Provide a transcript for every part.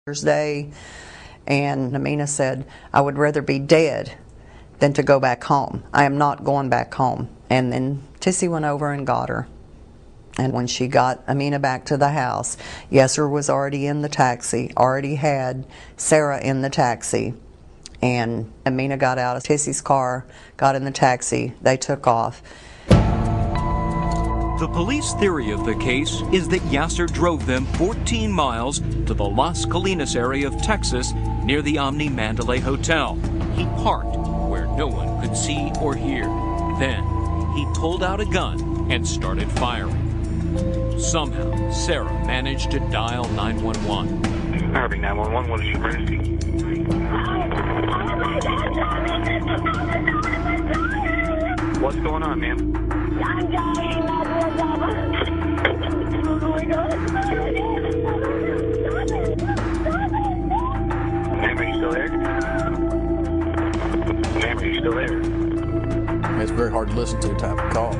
Day, and Amina said, I would rather be dead than to go back home. I am not going back home. And then Tissy went over and got her. And when she got Amina back to the house, Yasser was already in the taxi, already had Sarah in the taxi. And Amina got out of Tissy's car, got in the taxi, they took off. The police theory of the case is that Yasser drove them 14 miles to the Las Colinas area of Texas near the Omni Mandalay Hotel. He parked where no one could see or hear. Then he pulled out a gun and started firing. Somehow, Sarah managed to dial 911. Harvey 911, what is your emergency? What's going on, ma'am? I'm dying, Ma'am, are you still there? Ma'am, are you still there? It's very hard to listen to type of call.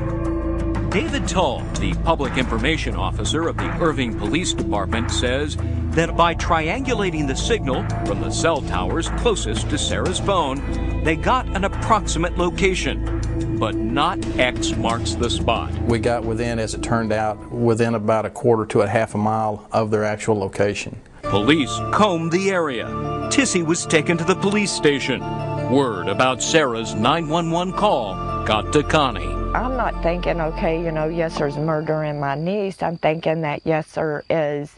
David Tull, the public information officer of the Irving Police Department, says that by triangulating the signal from the cell towers closest to Sarah's phone, they got an approximate location. But not X marks the spot. We got within, as it turned out, within about a quarter to a half a mile of their actual location. Police combed the area. Tissy was taken to the police station. Word about Sarah's 911 call got to Connie. I'm not thinking, okay, Yesser's murdering my niece. I'm thinking that Yesser is,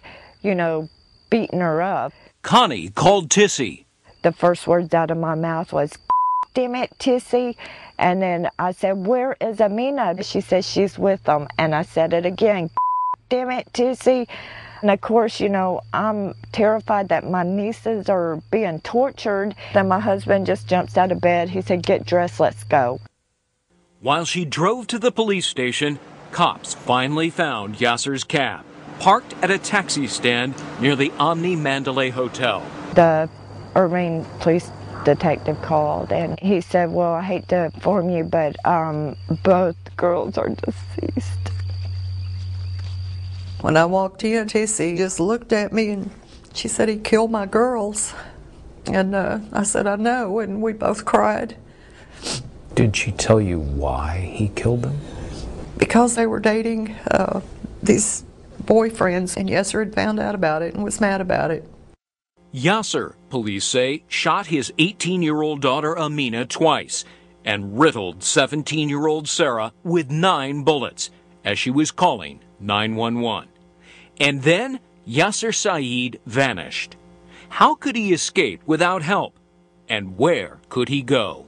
beating her up. Connie called Tissy. The first words out of my mouth was, damn it, Tissy. And then I said, where is Amina? She says she's with them. And I said it again, damn it, Tissy. And of course, I'm terrified that my nieces are being tortured. Then my husband just jumps out of bed. He said, get dressed, let's go. While she drove to the police station, cops finally found Yasser's cab, parked at a taxi stand near the Omni Mandalay Hotel. The Irving police detective called and he said, well, I hate to inform you, but both girls are deceased. When I walked in, Tissy just looked at me and she said, he killed my girls. And I said, I know, and we both cried. Did she tell you why he killed them? Because they were dating these boyfriends, and Yasser had found out about it and was mad about it. Yasser, police say, shot his 18-year-old daughter Amina twice and riddled 17-year-old Sarah with 9 bullets as she was calling 911. And then Yasser Saeed vanished. How could he escape without help? And where could he go?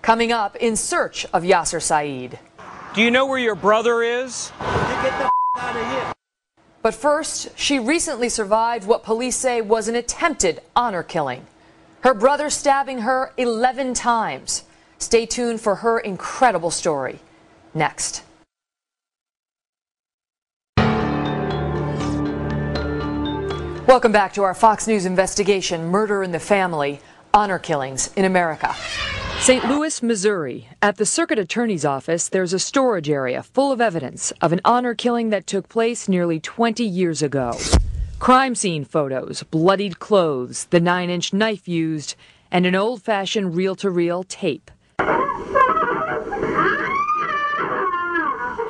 Coming up, in search of Yasser Saeed. Do you know where your brother is? Get the out of here. But first, she recently survived what police say was an attempted honor killing. Her brother stabbing her 11 times. Stay tuned for her incredible story. Next. Welcome back to our Fox News investigation, Murder in the Family, Honor Killings in America. St. Louis, Missouri. At the Circuit Attorney's Office, there's a storage area full of evidence of an honor killing that took place nearly 20 years ago. Crime scene photos, bloodied clothes, the 9-inch knife used, and an old-fashioned reel-to-reel tape.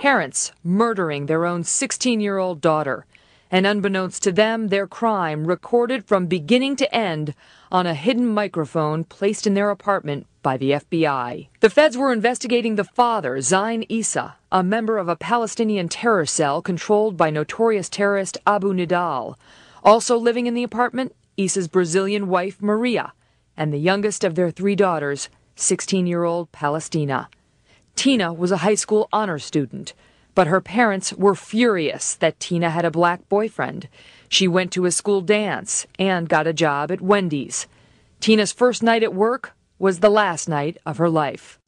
Parents murdering their own 16-year-old daughter. And unbeknownst to them, their crime recorded from beginning to end on a hidden microphone placed in their apartment by the FBI. The feds were investigating the father, Zain Issa, a member of a Palestinian terror cell controlled by notorious terrorist Abu Nidal. Also living in the apartment, Issa's Brazilian wife, Maria, and the youngest of their 3 daughters, 16-year-old Palestina. Tina was a high school honor student, but her parents were furious that Tina had a black boyfriend. She went to a school dance and got a job at Wendy's. Tina's first night at work was the last night of her life.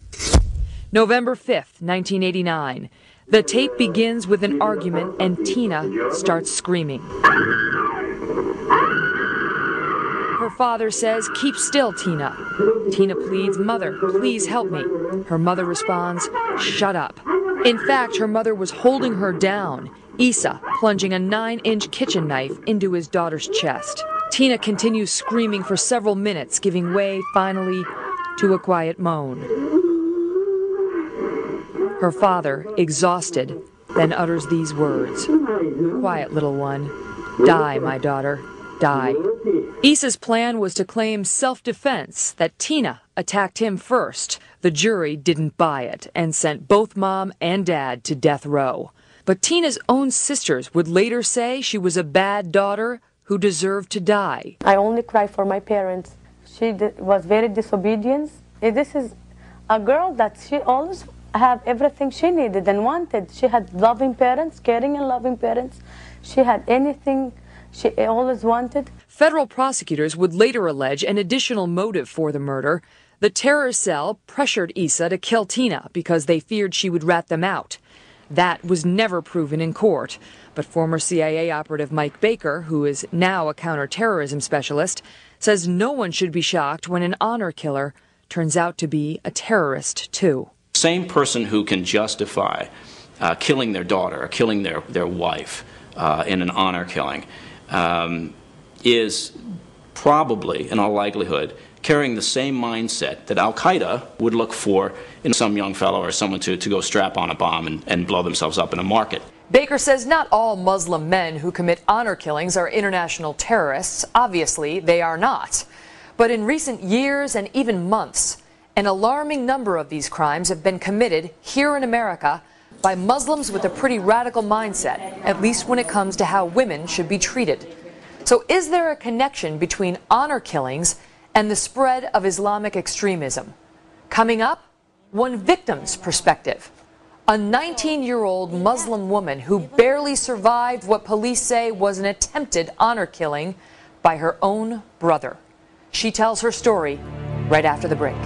November 5th, 1989. The tape begins with an argument and Tina starts screaming. Her father says, "Keep still, Tina." Tina pleads, "Mother, please help me." Her mother responds, "Shut up." In fact, her mother was holding her down Issa plunging a 9-inch kitchen knife into his daughter's chest. Tina continues screaming for several minutes, giving way finally to a quiet moan. Her father, exhausted, then utters these words, "Quiet, little one. Die, my daughter. Die." Issa's plan was to claim self-defense, that Tina attacked him first. The jury didn't buy it and sent both mom and dad to death row. But Tina's own sisters would later say she was a bad daughter who deserved to die. I only cry for my parents. She was very disobedient. This is a girl that she always had everything she needed and wanted. She had loving parents, caring and loving parents. She had anything she always wanted. Federal prosecutors would later allege an additional motive for the murder. The terror cell pressured Issa to kill Tina because they feared she would rat them out. That was never proven in court, but former CIA operative Mike Baker, who is now a counterterrorism specialist, says no one should be shocked when an honor killer turns out to be a terrorist too. Same person who can justify killing their daughter or killing their wife in an honor killing is probably, in all likelihood, carrying the same mindset that Al-Qaeda would look for in some young fellow or someone to go strap on a bomb and blow themselves up in a market. Baker says not all Muslim men who commit honor killings are international terrorists. Obviously, they are not. But in recent years and even months, an alarming number of these crimes have been committed here in America by Muslims with a pretty radical mindset, at least when it comes to how women should be treated. So is there a connection between honor killings and the spread of Islamic extremism? Coming up, one victim's perspective. A 19-year-old Muslim woman who barely survived what police say was an attempted honor killing by her own brother. She tells her story right after the break.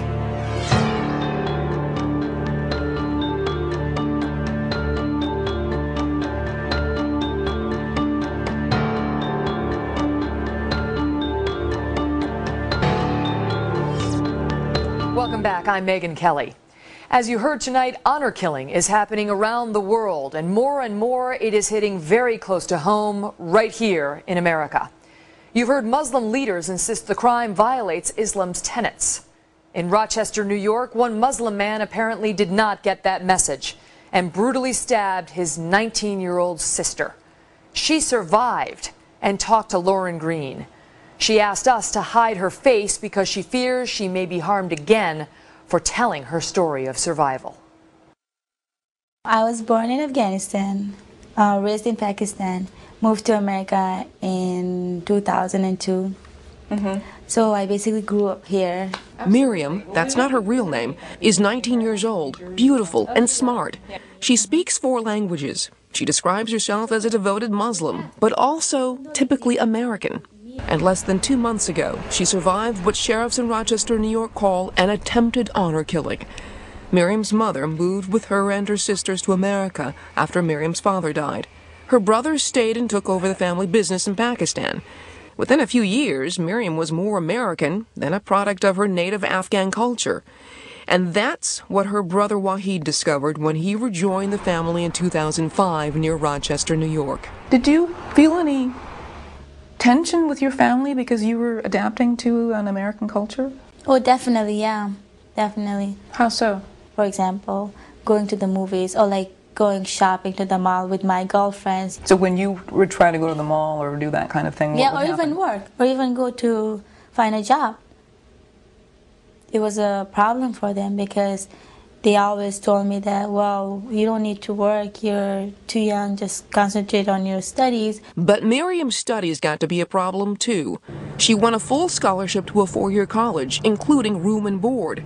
Welcome back. I'm Megyn Kelly. As you heard tonight, honor killing is happening around the world, and more it is hitting very close to home right here in America. You've heard Muslim leaders insist the crime violates Islam's tenets. In Rochester, New York, one Muslim man apparently did not get that message and brutally stabbed his 19-year-old sister. She survived and talked to Lauren Green. She asked us to hide her face because she fears she may be harmed again for telling her story of survival. I was born in Afghanistan, raised in Pakistan, moved to America in 2002. So I basically grew up here. Miriam, that's not her real name, is 19 years old, beautiful and smart. She speaks 4 languages. She describes herself as a devoted Muslim, but also typically American. And less than 2 months ago, she survived what sheriffs in Rochester, New York call an attempted honor killing. Miriam's mother moved with her and her sisters to America after Miriam's father died. Her brothers stayed and took over the family business in Pakistan. Within a few years, Miriam was more American than a product of her native Afghan culture. And that's what her brother Wahid discovered when he rejoined the family in 2005 near Rochester, New York. Did you feel any tension with your family because you were adapting to an American culture? Oh, definitely, yeah, definitely. How so? For example, going to the movies or like going shopping to the mall with my girlfriends. So when you would try to go to the mall or do that kind of thing, yeah, or even work, or even go to find a job, it was a problem for them because they always told me that, well, you don't need to work, you're too young, just concentrate on your studies. But Miriam's studies got to be a problem too. She won a full scholarship to a 4-year college, including room and board,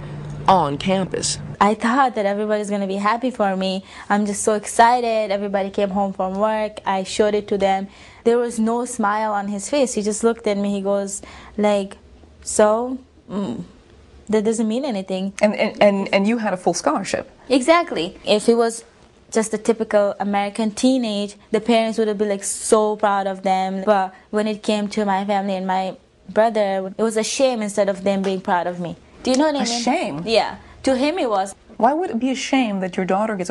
on campus. I thought that everybody's going to be happy for me. I'm just so excited. Everybody came home from work. I showed it to them. There was no smile on his face. He just looked at me. He goes like, so? That doesn't mean anything. And you had a full scholarship. Exactly. If it was just a typical American teenage, the parents would have been like so proud of them. But when it came to my family and my brother, it was a shame instead of them being proud of me. Do you know what I mean? A shame? Yeah. To him it was. Why would it be a shame that your daughter gets